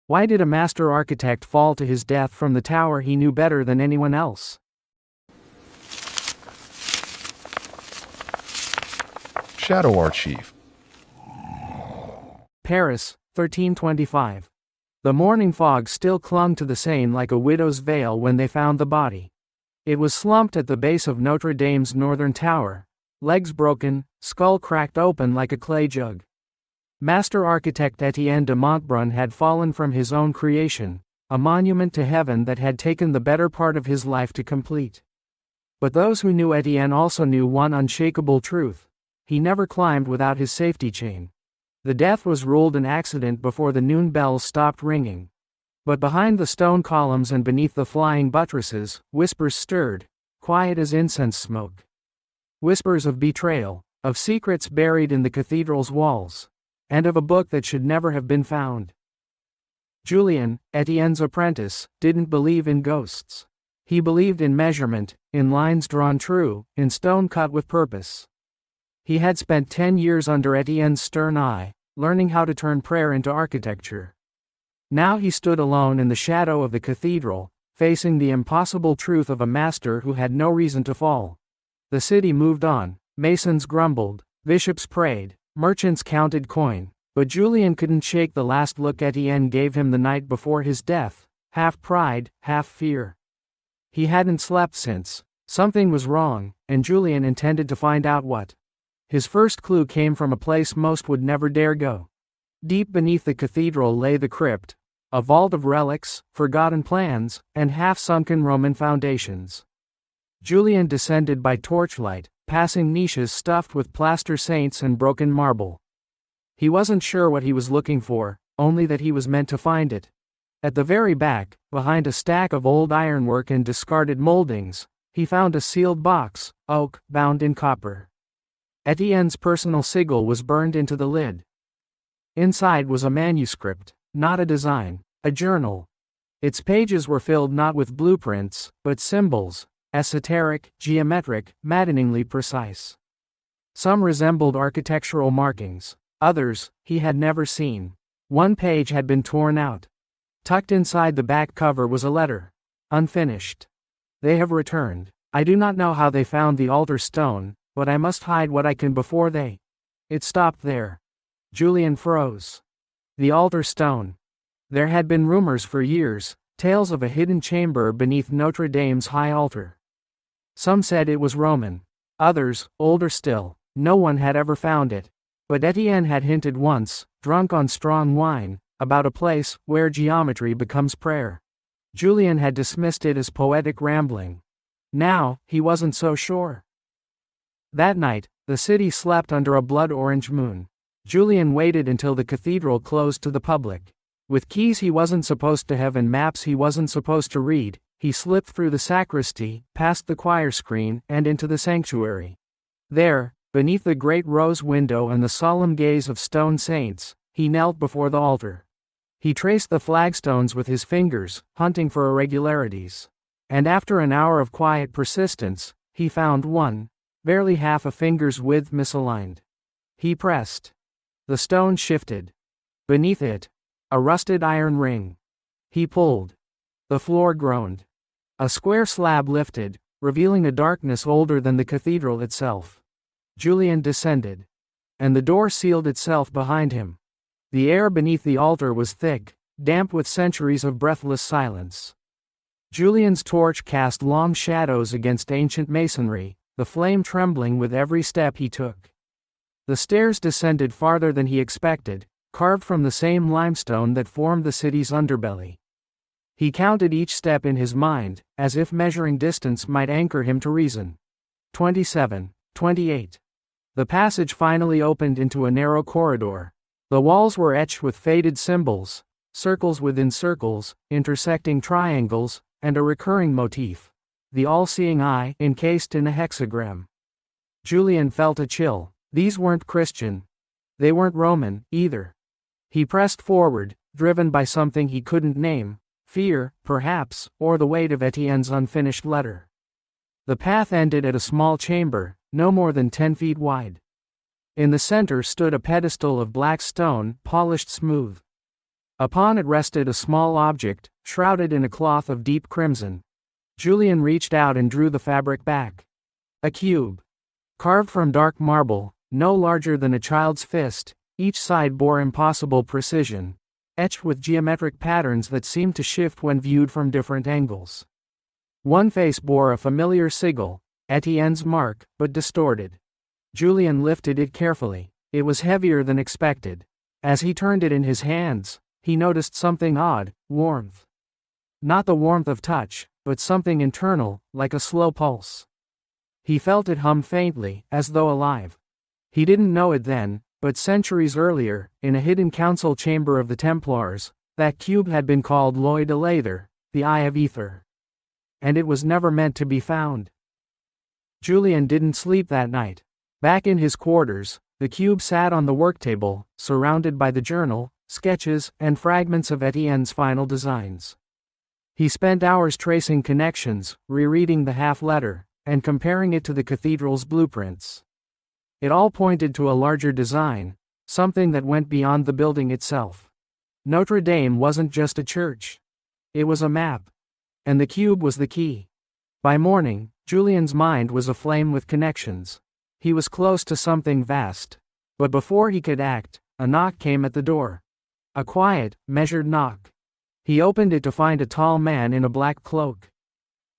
Why did a master architect fall to his death from the tower he knew better than anyone else? Shadow Archive. Paris, 1325. The morning fog still clung to the Seine like a widow's veil when they found the body. It was slumped at the base of Notre-Dame's northern tower, legs broken, skull cracked open like a clay jug. Master architect Etienne de Montbrun had fallen from his own creation, a monument to heaven that had taken the better part of his life to complete. But those who knew Etienne also knew one unshakable truth: he never climbed without his safety chain. The death was ruled an accident before the noon bells stopped ringing. But behind the stone columns and beneath the flying buttresses, whispers stirred, quiet as incense smoke. Whispers of betrayal, of secrets buried in the cathedral's walls, and of a book that should never have been found. Julien, Etienne's apprentice, didn't believe in ghosts. He believed in measurement, in lines drawn true, in stone cut with purpose. He had spent 10 years under Etienne's stern eye, learning how to turn prayer into architecture. Now he stood alone in the shadow of the cathedral, facing the impossible truth of a master who had no reason to fall. The city moved on, masons grumbled, bishops prayed, merchants counted coin, but Julien couldn't shake the last look Etienne gave him the night before his death, half pride, half fear. He hadn't slept since. Something was wrong, and Julien intended to find out what. His first clue came from a place most would never dare go. Deep beneath the cathedral lay the crypt, a vault of relics, forgotten plans, and half-sunken Roman foundations. Julien descended by torchlight, passing niches stuffed with plaster saints and broken marble. He wasn't sure what he was looking for, only that he was meant to find it. At the very back, behind a stack of old ironwork and discarded moldings, he found a sealed box, oak, bound in copper. Etienne's personal sigil was burned into the lid. Inside was a manuscript, not a design, a journal. Its pages were filled not with blueprints, but symbols, esoteric, geometric, maddeningly precise. Some resembled architectural markings, others he had never seen. One page had been torn out. Tucked inside the back cover was a letter. Unfinished. They have returned. I do not know how they found the altar stone, but I must hide what I can before they. It stopped there. Julien froze. The altar stone. There had been rumors for years, tales of a hidden chamber beneath Notre-Dame's high altar. Some said it was Roman. Others, older still, no one had ever found it. But Etienne had hinted once, drunk on strong wine, about a place where geometry becomes prayer. Julien had dismissed it as poetic rambling. Now, he wasn't so sure. That night, the city slept under a blood-orange moon. Julien waited until the cathedral closed to the public. With keys he wasn't supposed to have and maps he wasn't supposed to read, he slipped through the sacristy, past the choir screen, and into the sanctuary. There, beneath the great rose window and the solemn gaze of stone saints, he knelt before the altar. He traced the flagstones with his fingers, hunting for irregularities. And after an hour of quiet persistence, he found one, barely half a finger's width misaligned. He pressed. The stone shifted. Beneath it, a rusted iron ring. He pulled. The floor groaned. A square slab lifted, revealing a darkness older than the cathedral itself. Julien descended. And the door sealed itself behind him. The air beneath the altar was thick, damp with centuries of breathless silence. Julien's torch cast long shadows against ancient masonry, the flame trembling with every step he took. The stairs descended farther than he expected, carved from the same limestone that formed the city's underbelly. He counted each step in his mind, as if measuring distance might anchor him to reason. 27, 28. The passage finally opened into a narrow corridor. The walls were etched with faded symbols, circles within circles, intersecting triangles, and a recurring motif. The all-seeing eye encased in a hexagram. Julien felt a chill. These weren't Christian. They weren't Roman, either. He pressed forward, driven by something he couldn't name, fear, perhaps, or the weight of Etienne's unfinished letter. The path ended at a small chamber, no more than 10 feet wide. In the center stood a pedestal of black stone, polished smooth. Upon it rested a small object, shrouded in a cloth of deep crimson. Julien reached out and drew the fabric back. A cube. Carved from dark marble, no larger than a child's fist, each side bore impossible precision, etched with geometric patterns that seemed to shift when viewed from different angles. One face bore a familiar sigil, Etienne's mark, but distorted. Julien lifted it carefully. It was heavier than expected. As he turned it in his hands, he noticed something odd: warmth. Not the warmth of touch, but something internal, like a slow pulse. He felt it hum faintly, as though alive. He didn't know it then, but centuries earlier, in a hidden council chamber of the Templars, that cube had been called L'Œil de l'Aether, the Eye of Aether. And it was never meant to be found. Julien didn't sleep that night. Back in his quarters, the cube sat on the worktable, surrounded by the journal, sketches, and fragments of Etienne's final designs. He spent hours tracing connections, rereading the half-letter, and comparing it to the cathedral's blueprints. It all pointed to a larger design, something that went beyond the building itself. Notre-Dame wasn't just a church. It was a map. And the cube was the key. By morning, Julien's mind was aflame with connections. He was close to something vast. But before he could act, a knock came at the door. A quiet, measured knock. He opened it to find a tall man in a black cloak.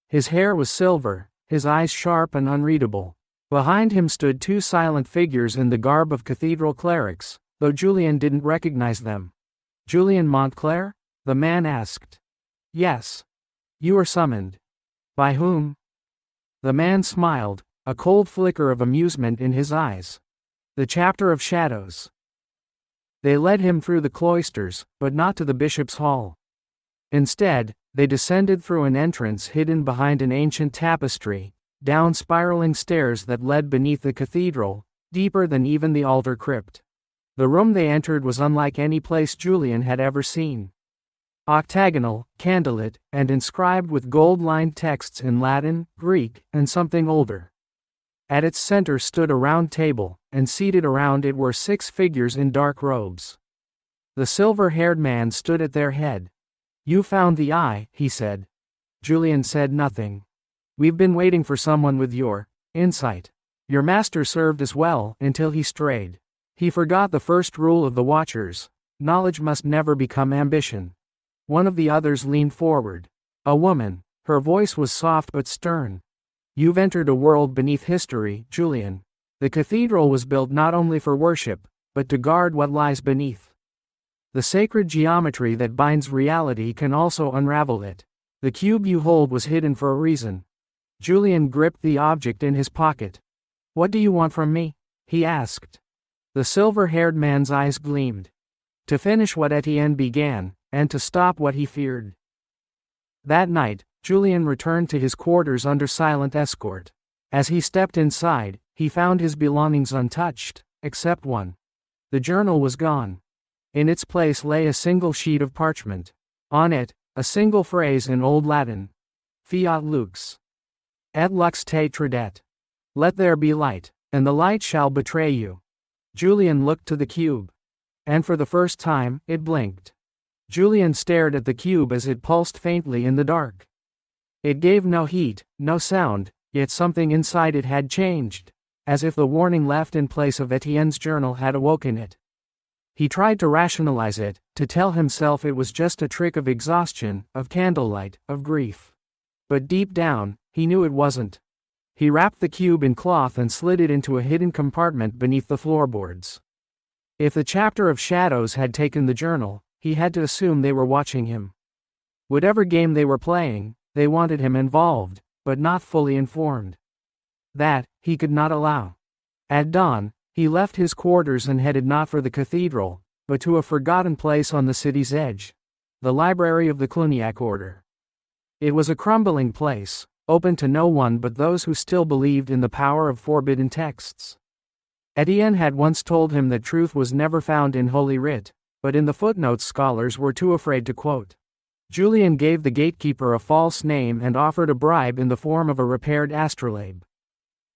His hair was silver, his eyes sharp and unreadable. Behind him stood two silent figures in the garb of cathedral clerics, though Julien didn't recognize them. "Julien Montclair?" the man asked. "Yes. You are summoned." "By whom?" The man smiled, a cold flicker of amusement in his eyes. "The chapter of shadows." They led him through the cloisters, but not to the bishop's hall. Instead, they descended through an entrance hidden behind an ancient tapestry, down spiraling stairs that led beneath the cathedral, deeper than even the altar crypt. The room they entered was unlike any place Julien had ever seen. Octagonal, candlelit, and inscribed with gold-lined texts in Latin, Greek, and something older. At its center stood a round table, and seated around it were 6 figures in dark robes. The silver-haired man stood at their head. "You found the eye," he said. Julien said nothing. "We've been waiting for someone with your insight. Your master served us well, until he strayed. He forgot the first rule of the Watchers: knowledge must never become ambition." One of the others leaned forward. A woman. Her voice was soft but stern. "You've entered a world beneath history, Julien. The cathedral was built not only for worship, but to guard what lies beneath. The sacred geometry that binds reality can also unravel it. The cube you hold was hidden for a reason." Julien gripped the object in his pocket. "What do you want from me?" he asked. The silver-haired man's eyes gleamed. To finish what Etienne began, and to stop what he feared. That night, Julien returned to his quarters under silent escort. As he stepped inside, he found his belongings untouched, except one. The journal was gone. In its place lay a single sheet of parchment. On it, a single phrase in Old Latin: Fiat lux. Et lux te tradet. Let there be light, and the light shall betray you. Julien looked to the cube. And for the first time, it blinked. Julien stared at the cube as it pulsed faintly in the dark. It gave no heat, no sound, yet something inside it had changed, as if the warning left in place of Etienne's journal had awoken it. He tried to rationalize it, to tell himself it was just a trick of exhaustion, of candlelight, of grief. But deep down, he knew it wasn't. He wrapped the cube in cloth and slid it into a hidden compartment beneath the floorboards. If the chapter of shadows had taken the journal, he had to assume they were watching him. Whatever game they were playing, they wanted him involved, but not fully informed. That, he could not allow. At dawn, he left his quarters and headed not for the cathedral, but to a forgotten place on the city's edge. The library of the Cluniac order. It was a crumbling place, open to no one but those who still believed in the power of forbidden texts. Etienne had once told him that truth was never found in Holy Writ, but in the footnotes scholars were too afraid to quote. Julien gave the gatekeeper a false name and offered a bribe in the form of a repaired astrolabe.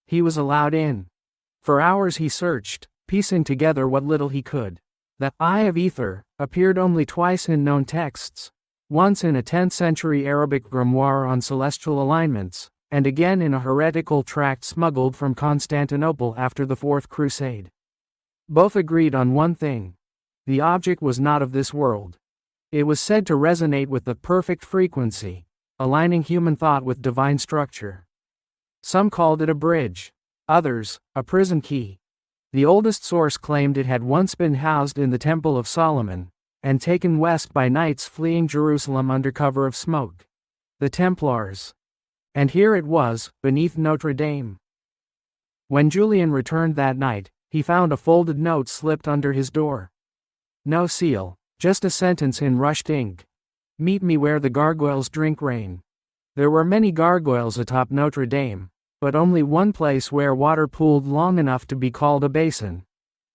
He was allowed in. For hours he searched, piecing together what little he could. The Eye of Aether appeared only twice in known texts, once in a 10th century Arabic grimoire on celestial alignments, and again in a heretical tract smuggled from Constantinople after the Fourth Crusade. Both agreed on one thing: the object was not of this world. It was said to resonate with the perfect frequency, aligning human thought with divine structure. Some called it a bridge, others, a prison key. The oldest source claimed it had once been housed in the Temple of Solomon, and taken west by knights fleeing Jerusalem under cover of smoke. The Templars. And here it was, beneath Notre-Dame. When Julien returned that night, he found a folded note slipped under his door. No seal, just a sentence in rushed ink. Meet me where the gargoyles drink rain. There were many gargoyles atop Notre-Dame, but only one place where water pooled long enough to be called a basin.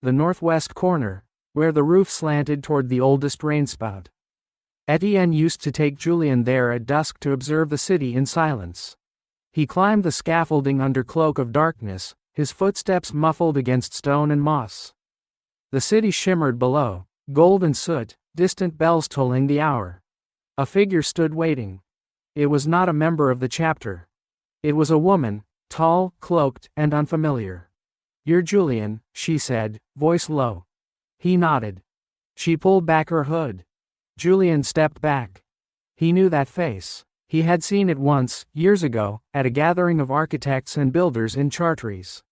The northwest corner, where the roof slanted toward the oldest rainspout. Etienne used to take Julien there at dusk to observe the city in silence. He climbed the scaffolding under cloak of darkness, his footsteps muffled against stone and moss. The city shimmered below, gold and soot, distant bells tolling the hour. A figure stood waiting. It was not a member of the chapter. It was a woman, tall, cloaked, and unfamiliar. "You're Julien," she said, voice low. He nodded. She pulled back her hood. Julien stepped back. He knew that face. He had seen it once, years ago, at a gathering of architects and builders in Chartres.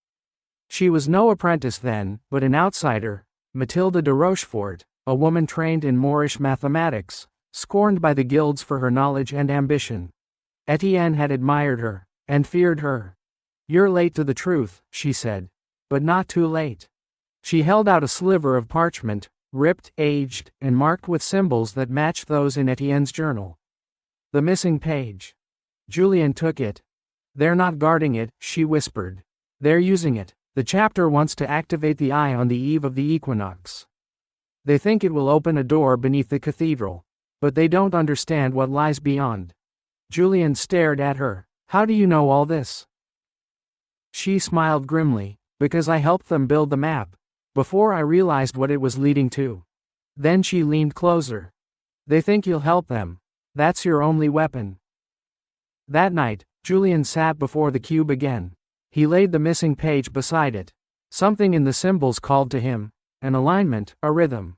She was no apprentice then, but an outsider, Mathilde de Rochefort, a woman trained in Moorish mathematics, scorned by the guilds for her knowledge and ambition. Etienne had admired her, and feared her. "You're late to the truth," she said. "But not too late." She held out a sliver of parchment, ripped, aged, and marked with symbols that matched those in Etienne's journal. The missing page. Julien took it. "They're not guarding it," she whispered. "They're using it. The chapter wants to activate the eye on the eve of the equinox. They think it will open a door beneath the cathedral. But they don't understand what lies beyond." Julien stared at her. "How do you know all this?" She smiled grimly. "Because I helped them build the map. Before I realized what it was leading to." Then she leaned closer. "They think you'll help them. That's your only weapon." That night, Julien sat before the cube again. He laid the missing page beside it. Something in the symbols called to him. An alignment, a rhythm.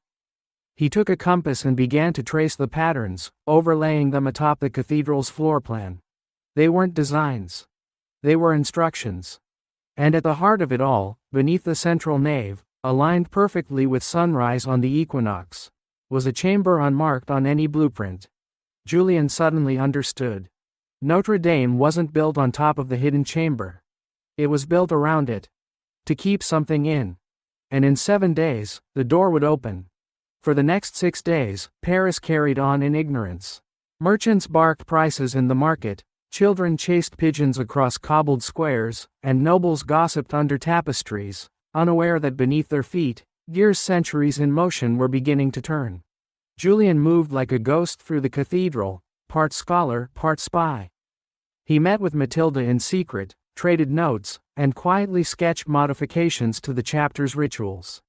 He took a compass and began to trace the patterns, overlaying them atop the cathedral's floor plan. They weren't designs. They were instructions. And at the heart of it all, beneath the central nave, aligned perfectly with sunrise on the equinox, was a chamber unmarked on any blueprint. Julien suddenly understood. Notre-Dame wasn't built on top of the hidden chamber. It was built around it. To keep something in. And in 7 days, the door would open. For the next 6 days, Paris carried on in ignorance. Merchants barked prices in the market, children chased pigeons across cobbled squares, and nobles gossiped under tapestries, unaware that beneath their feet, years centuries in motion were beginning to turn. Julien moved like a ghost through the cathedral, part scholar, part spy. He met with Mathilde in secret, traded notes, and quietly sketched modifications to the chapter's rituals.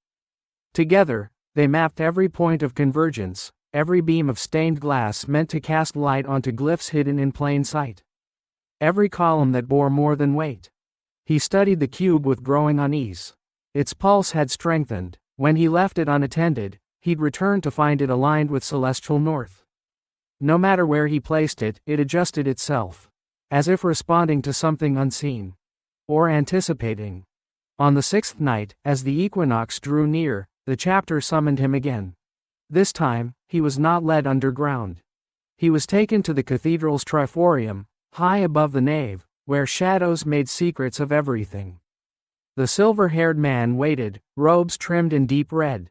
Together, they mapped every point of convergence, every beam of stained glass meant to cast light onto glyphs hidden in plain sight. Every column that bore more than weight. He studied the cube with growing unease. Its pulse had strengthened. When he left it unattended, he'd return to find it aligned with celestial north. No matter where he placed it, it adjusted itself, as if responding to something unseen. Or anticipating. On the 6th night, as the equinox drew near, the chapter summoned him again. This time, he was not led underground. He was taken to the cathedral's triforium, high above the nave, where shadows made secrets of everything. The silver-haired man waited, robes trimmed in deep red.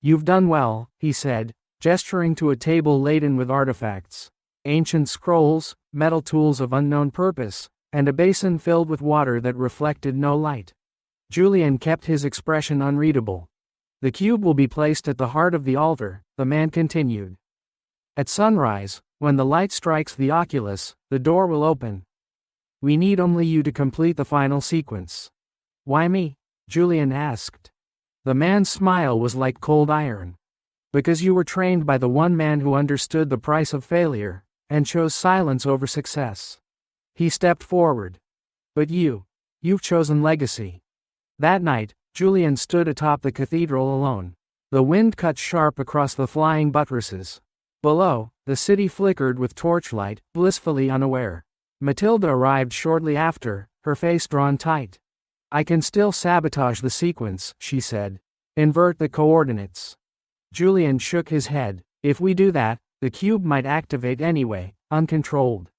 "You've done well," he said, gesturing to a table laden with artifacts. Ancient scrolls, metal tools of unknown purpose, and a basin filled with water that reflected no light. Julien kept his expression unreadable. "The cube will be placed at the heart of the altar," the man continued. "At sunrise, when the light strikes the oculus, the door will open. We need only you to complete the final sequence." "Why me?" Julien asked. The man's smile was like cold iron. Because you were trained by the one man who understood the price of failure, and chose silence over success. He stepped forward. But you've chosen legacy. That night, Julien stood atop the cathedral alone. The wind cut sharp across the flying buttresses. Below, the city flickered with torchlight, blissfully unaware. Matilda arrived shortly after, her face drawn tight. I can still sabotage the sequence, she said. Invert the coordinates. Julien shook his head. If we do that, the cube might activate anyway, uncontrolled.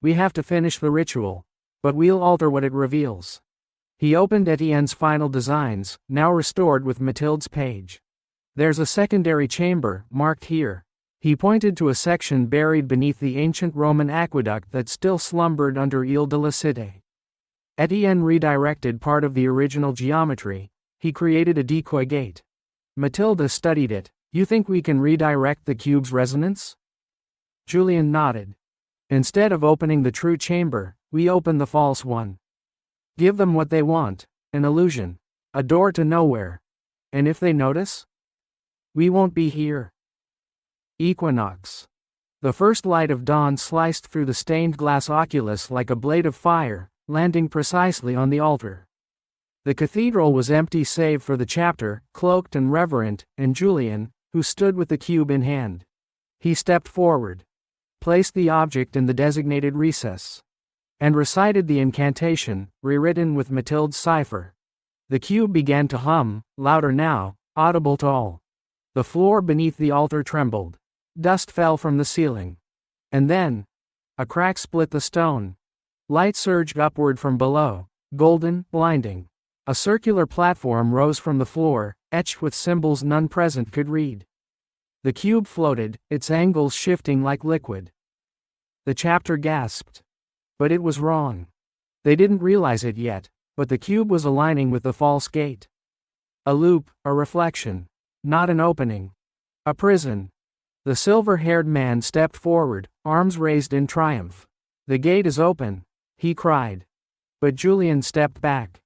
We have to finish the ritual. But we'll alter what it reveals. He opened Etienne's final designs, now restored with Mathilde's page. There's a secondary chamber, marked here. He pointed to a section buried beneath the ancient Roman aqueduct that still slumbered under Ile de la Cité. Etienne redirected part of the original geometry. He created a decoy gate. Mathilde studied it. You think we can redirect the cube's resonance? Julien nodded. Instead of opening the true chamber, we open the false one. Give them what they want, an illusion, a door to nowhere. And if they notice? We won't be here. Equinox. The first light of dawn sliced through the stained glass oculus like a blade of fire, landing precisely on the altar. The cathedral was empty save for the chapter, cloaked and reverent, and Julien, who stood with the cube in hand. He stepped forward, placed the object in the designated recess, and recited the incantation, rewritten with Mathilde's cipher. The cube began to hum, louder now, audible to all. The floor beneath the altar trembled. Dust fell from the ceiling. And then, a crack split the stone. Light surged upward from below, golden, blinding. A circular platform rose from the floor, etched with symbols none present could read. The cube floated, its angles shifting like liquid. The chapter gasped. But it was wrong. They didn't realize it yet, but the cube was aligning with the false gate. A loop, a reflection. Not an opening. A prison. The silver-haired man stepped forward, arms raised in triumph. The gate is open, he cried. But Julien stepped back.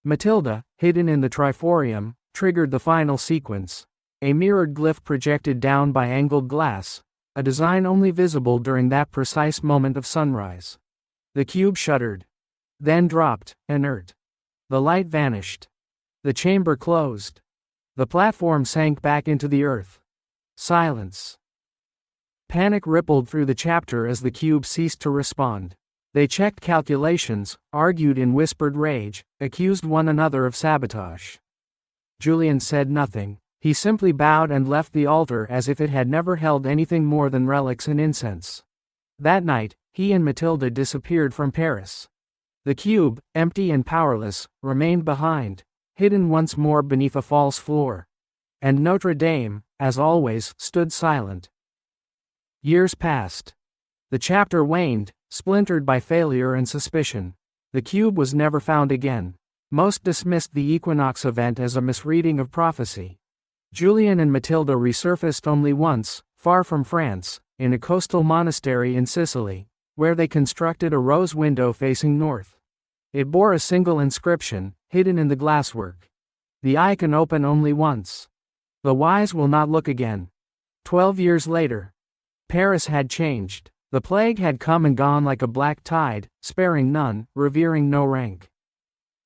Matilda, hidden in the triforium, triggered the final sequence. A mirrored glyph projected down by angled glass, a design only visible during that precise moment of sunrise. The cube shuddered. Then dropped, inert. The light vanished. The chamber closed. The platform sank back into the earth. Silence. Panic rippled through the chapter as the cube ceased to respond. They checked calculations, argued in whispered rage, accused one another of sabotage. Julien said nothing. He simply bowed and left the altar as if it had never held anything more than relics and incense. That night, he and Mathilde disappeared from Paris. The cube, empty and powerless, remained behind, hidden once more beneath a false floor. And Notre-Dame, as always, stood silent. Years passed. The chapter waned, splintered by failure and suspicion. The cube was never found again. Most dismissed the equinox event as a misreading of prophecy. Julien and Mathilde resurfaced only once, far from France, in a coastal monastery in Sicily, where they constructed a rose window facing north. It bore a single inscription, hidden in the glasswork. The eye can open only once. The wise will not look again. 12 years later. Paris had changed. The plague had come and gone like a black tide, sparing none, revering no rank.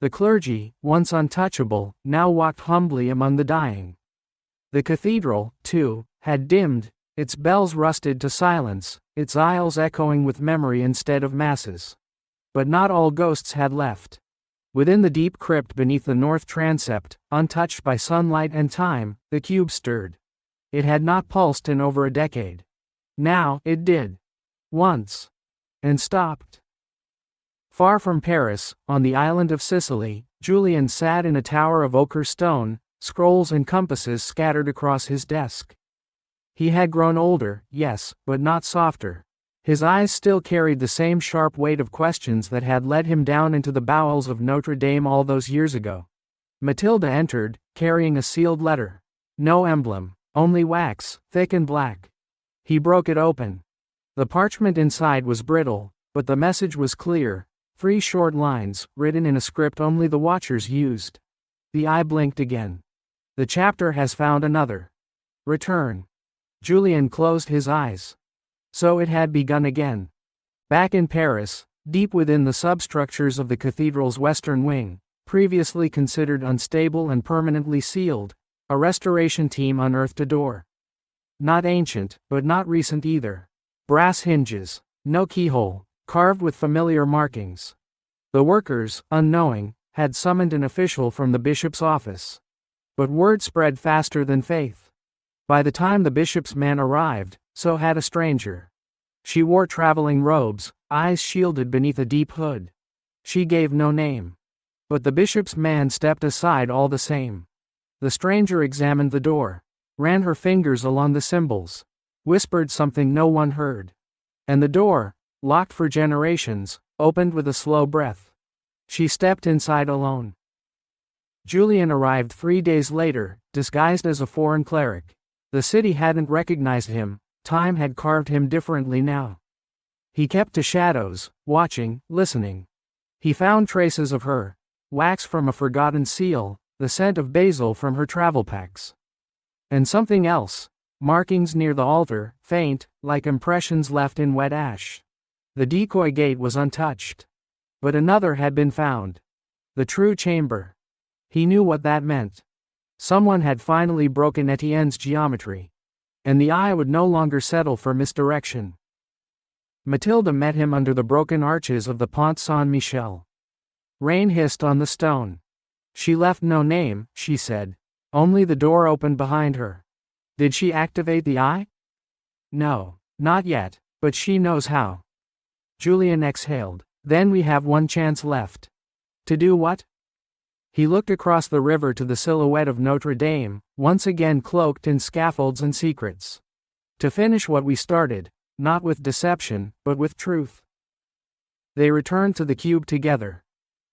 The clergy, once untouchable, now walked humbly among the dying. The cathedral, too, had dimmed, its bells rusted to silence, its aisles echoing with memory instead of masses. But not all ghosts had left. Within the deep crypt beneath the north transept, untouched by sunlight and time, the cube stirred. It had not pulsed in over a decade. Now, it did. Once. And stopped. Far from Paris, on the island of Sicily, Julien sat in a tower of ochre stone, scrolls and compasses scattered across his desk. He had grown older, yes, but not softer. His eyes still carried the same sharp weight of questions that had led him down into the bowels of Notre-Dame all those years ago. Mathilde entered, carrying a sealed letter. No emblem, only wax, thick and black. He broke it open. The parchment inside was brittle, but the message was clear, 3 short lines, written in a script only the watchers used. The eye blinked again. The chapter has found another return. Julien closed his eyes. So it had begun again. Back in Paris, deep within the substructures of the cathedral's western wing, previously considered unstable and permanently sealed, a restoration team unearthed a door. Not ancient, but not recent either. Brass hinges, no keyhole, carved with familiar markings. The workers, unknowing, had summoned an official from the bishop's office. But word spread faster than faith. By the time the bishop's man arrived, so had a stranger. She wore traveling robes, eyes shielded beneath a deep hood. She gave no name. But the bishop's man stepped aside all the same. The stranger examined the door, ran her fingers along the symbols, whispered something no one heard. And the door, locked for generations, opened with a slow breath. She stepped inside alone. Julien arrived 3 days later, disguised as a foreign cleric. The city hadn't recognized him, time had carved him differently now. He kept to shadows, watching, listening. He found traces of her, wax from a forgotten seal, the scent of basil from her travel packs. And something else, markings near the altar, faint, like impressions left in wet ash. The decoy gate was untouched. But another had been found. The true chamber. He knew what that meant. Someone had finally broken Etienne's geometry. And the eye would no longer settle for misdirection. Mathilde met him under the broken arches of the Pont Saint-Michel. Rain hissed on the stone. She left no name, she said. Only the door opened behind her. Did she activate the eye? No, not yet, but she knows how. Julien exhaled. Then we have one chance left. To do what? He looked across the river to the silhouette of Notre-Dame, once again cloaked in scaffolds and secrets. To finish what we started, not with deception, but with truth. They returned to the cube together.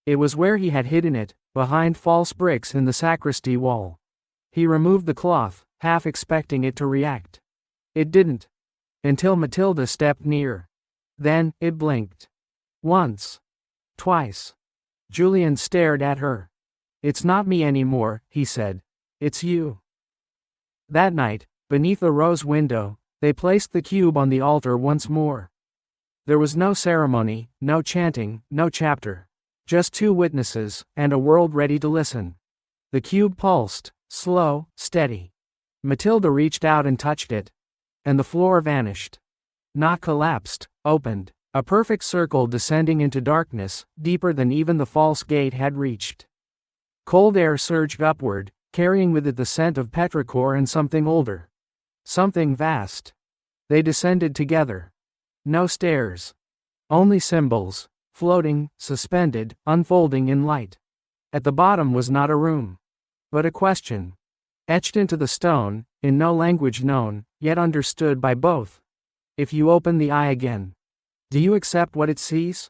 It was where he had hidden it, behind false bricks in the sacristy wall. He removed the cloth, half expecting it to react. It didn't. Until Mathilde stepped near. Then, it blinked. Once. Twice. Julien stared at her. It's not me anymore, he said. It's you. That night, beneath the rose window, they placed the cube on the altar once more. There was no ceremony, no chanting, no chapter. Just 2 witnesses, and a world ready to listen. The cube pulsed, slow, steady. Mathilde reached out and touched it. And the floor vanished. Not collapsed, opened. A perfect circle descending into darkness, deeper than even the false gate had reached. Cold air surged upward, carrying with it the scent of petrichor and something older. Something vast. They descended together. No stairs. Only symbols, floating, suspended, unfolding in light. At the bottom was not a room, but a question. Etched into the stone, in no language known, yet understood by both. If you open the eye again, do you accept what it sees?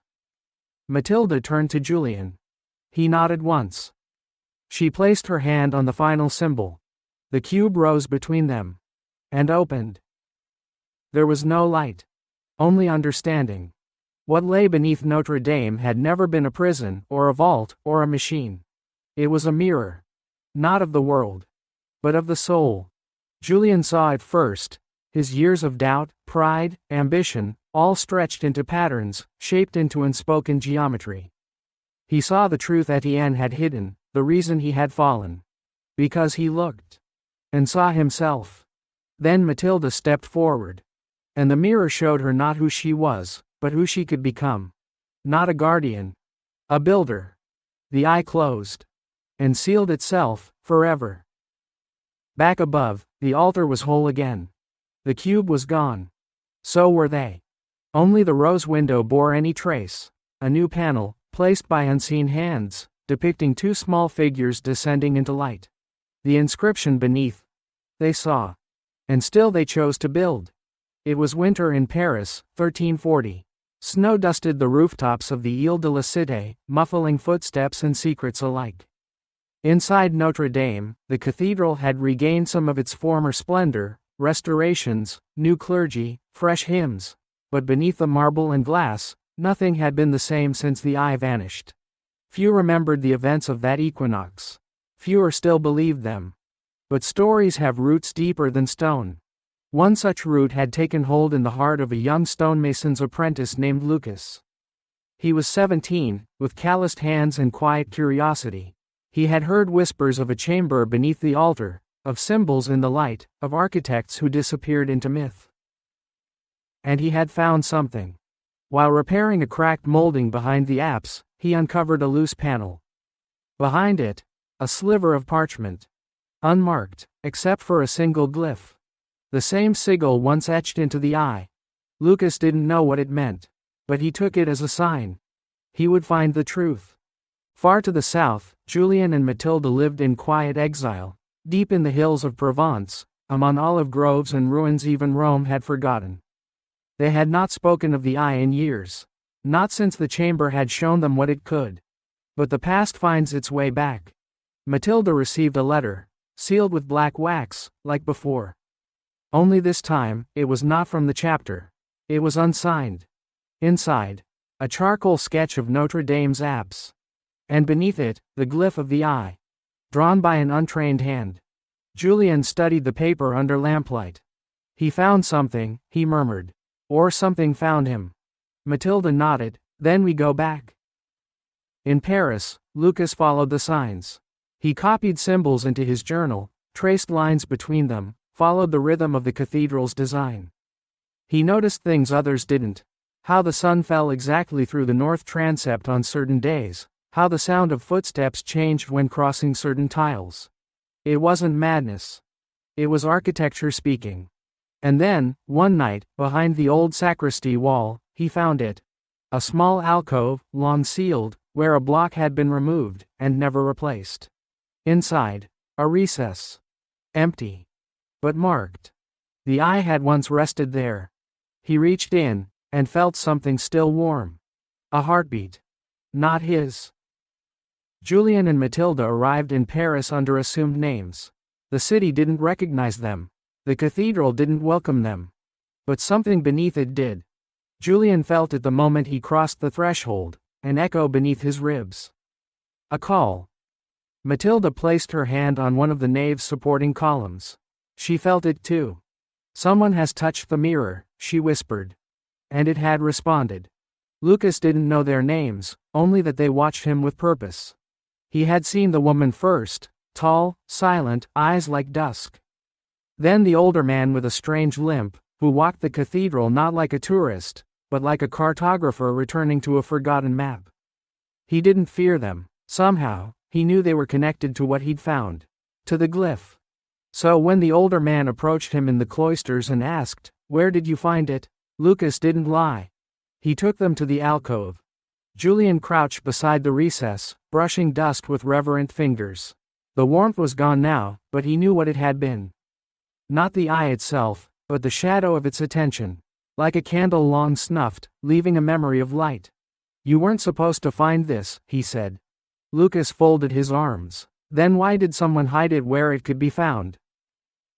Mathilde turned to Julien. He nodded once. She placed her hand on the final symbol. The cube rose between them. And opened. There was no light. Only understanding. What lay beneath Notre-Dame had never been a prison, or a vault, or a machine. It was a mirror. Not of the world. But of the soul. Julien saw it first. His years of doubt, pride, ambition, all stretched into patterns, shaped into unspoken geometry. He saw the truth Etienne had hidden, the reason he had fallen. Because he looked. And saw himself. Then Mathilde stepped forward. And the mirror showed her not who she was, but who she could become. Not a guardian. A builder. The eye closed. And sealed itself, forever. Back above, the altar was whole again. The cube was gone. So were they. Only the rose window bore any trace. A new panel, placed by unseen hands, depicting 2 small figures descending into light. The inscription beneath. They saw. And still they chose to build. It was winter in Paris, 1340. Snow dusted the rooftops of the Ile de la Cité, muffling footsteps and secrets alike. Inside Notre-Dame, the cathedral had regained some of its former splendor, restorations, new clergy, fresh hymns. But beneath the marble and glass, nothing had been the same since the eye vanished. Few remembered the events of that equinox. Fewer still believed them. But stories have roots deeper than stone. One such root had taken hold in the heart of a young stonemason's apprentice named Lucas. He was 17, with calloused hands and quiet curiosity. He had heard whispers of a chamber beneath the altar, of symbols in the light, of architects who disappeared into myth. And he had found something. While repairing a cracked molding behind the apse, he uncovered a loose panel. Behind it, a sliver of parchment. Unmarked, except for a single glyph. The same sigil once etched into the eye. Lucas didn't know what it meant, but he took it as a sign. He would find the truth. Far to the south, Julien and Mathilde lived in quiet exile, deep in the hills of Provence, among olive groves and ruins even Rome had forgotten. They had not spoken of the eye in years, not since the chamber had shown them what it could. But the past finds its way back. Mathilde received a letter, sealed with black wax, like before. Only this time, it was not from the chapter. It was unsigned. Inside, a charcoal sketch of Notre-Dame's apse. And beneath it, the glyph of the eye. Drawn by an untrained hand. Julien studied the paper under lamplight. He found something, he murmured. Or something found him. Mathilde nodded. Then we go back. In Paris, Lucas followed the signs. He copied symbols into his journal, traced lines between them, followed the rhythm of the cathedral's design. He noticed things others didn't. How the sun fell exactly through the north transept on certain days, how the sound of footsteps changed when crossing certain tiles. It wasn't madness. It was architecture speaking. And then, one night, behind the old sacristy wall, he found it. A small alcove, long sealed, where a block had been removed, and never replaced. Inside, a recess. Empty. But marked. The eye had once rested there. He reached in, and felt something still warm. A heartbeat. Not his. Julien and Mathilde arrived in Paris under assumed names. The city didn't recognize them. The cathedral didn't welcome them. But something beneath it did. Julien felt it the moment he crossed the threshold, an echo beneath his ribs. A call. Mathilde placed her hand on one of the nave's supporting columns. She felt it too. Someone has touched the mirror, she whispered. And it had responded. Lucas didn't know their names, only that they watched him with purpose. He had seen the woman first, tall, silent, eyes like dusk. Then the older man with a strange limp, who walked the cathedral not like a tourist, but like a cartographer returning to a forgotten map. He didn't fear them. Somehow, he knew they were connected to what he'd found. To the glyph. So when the older man approached him in the cloisters and asked, "Where did you find it?" Lucas didn't lie. He took them to the alcove. Julien crouched beside the recess, brushing dust with reverent fingers. The warmth was gone now, but he knew what it had been. Not the eye itself, but the shadow of its attention. Like a candle long snuffed, leaving a memory of light. "You weren't supposed to find this," he said. Lucas folded his arms. Then why did someone hide it where it could be found?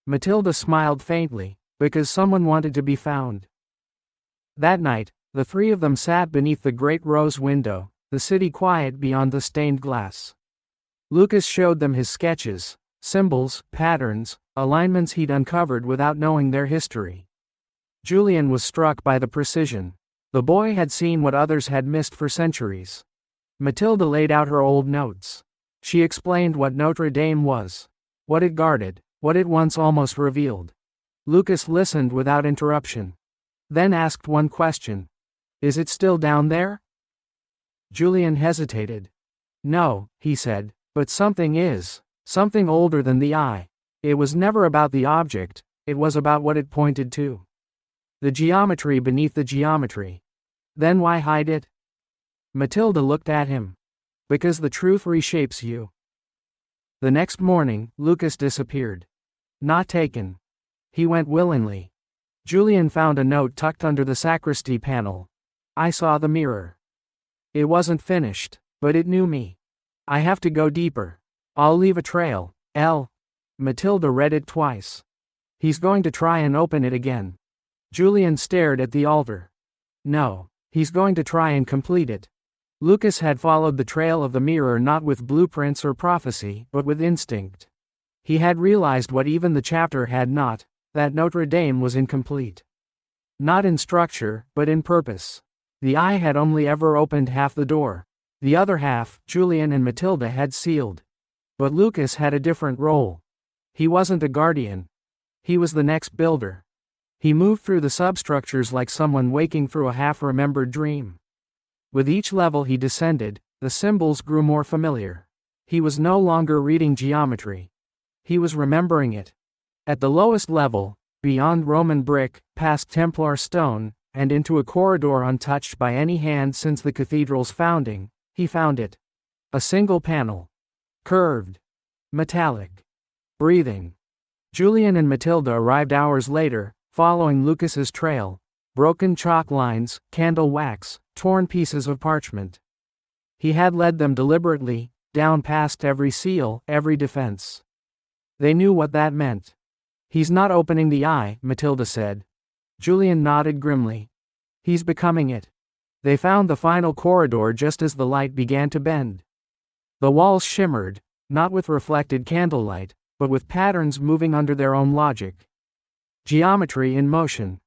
Mathilde smiled faintly. Because someone wanted to be found. That night, the three of them sat beneath the great rose window, the city quiet beyond the stained glass. Lucas showed them his sketches, symbols, patterns, alignments he'd uncovered without knowing their history. Julien was struck by the precision. The boy had seen what others had missed for centuries. Mathilde laid out her old notes. She explained what Notre-Dame was. What it guarded, what it once almost revealed. Lucas listened without interruption. Then asked one question. "Is it still down there?" Julien hesitated. "No," he said, "but something is. Something older than the eye. It was never about the object, it was about what it pointed to. The geometry beneath the geometry. Then why hide it?" Mathilde looked at him. "Because the truth reshapes you." The next morning, Lucas disappeared. Not taken. He went willingly. Julien found a note tucked under the sacristy panel. "I saw the mirror. It wasn't finished, but it knew me. I have to go deeper. I'll leave a trail. L." Mathilde read it twice. "He's going to try and open it again." Julien stared at the altar. "No, he's going to try and complete it." Lucas had followed the trail of the mirror not with blueprints or prophecy, but with instinct. He had realized what even the chapter had not, that Notre-Dame was incomplete. Not in structure, but in purpose. The Eye had only ever opened half the door. The other half, Julien and Matilda had sealed. But Lucas had a different role. He wasn't a guardian. He was the next builder. He moved through the substructures like someone waking through a half-remembered dream. With each level he descended, the symbols grew more familiar. He was no longer reading geometry. He was remembering it. At the lowest level, beyond Roman brick, past Templar stone, and into a corridor untouched by any hand since the cathedral's founding, he found it. A single panel. Curved. Metallic. Breathing. Julien and Matilda arrived hours later, following Lucas's trail. Broken chalk lines, candle wax, torn pieces of parchment. He had led them deliberately, down past every seal, every defense. They knew what that meant. He's not opening the Eye, Matilda said. Julien nodded grimly. He's becoming it. They found the final corridor just as the light began to bend. The walls shimmered, not with reflected candlelight, but with patterns moving under their own logic. Geometry in motion.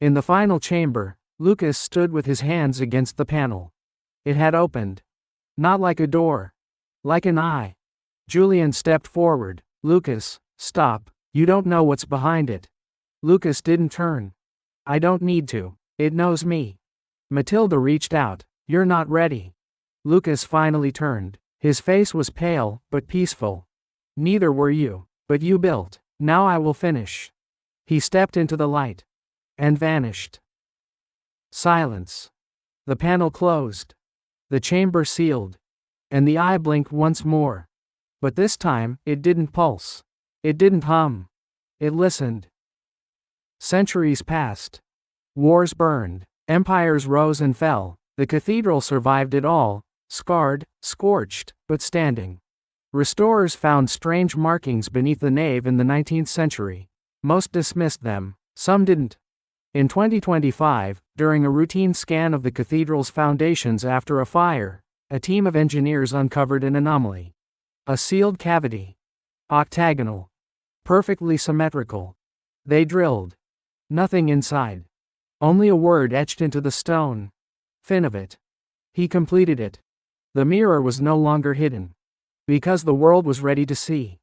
In the final chamber, Lucas stood with his hands against the panel. It had opened. Not like a door. Like an eye. Julien stepped forward. Lucas, stop, you don't know what's behind it. Lucas didn't turn. I don't need to, it knows me. Matilda reached out. You're not ready. Lucas finally turned. His face was pale, but peaceful. Neither were you, but you built. Now I will finish. He stepped into the light. And vanished. Silence. The panel closed. The chamber sealed. And the Eye blinked once more. But this time, it didn't pulse. It didn't hum. It listened. Centuries passed. Wars burned. Empires rose and fell. The cathedral survived it all, scarred, scorched, but standing. Restorers found strange markings beneath the nave in the 19th century. Most dismissed them, some didn't. In 2025, during a routine scan of the cathedral's foundations after a fire, a team of engineers uncovered an anomaly. A sealed cavity. Octagonal. Perfectly symmetrical. They drilled. Nothing inside. Only a word etched into the stone. Finovit. He completed it. The mirror was no longer hidden. Because the world was ready to see.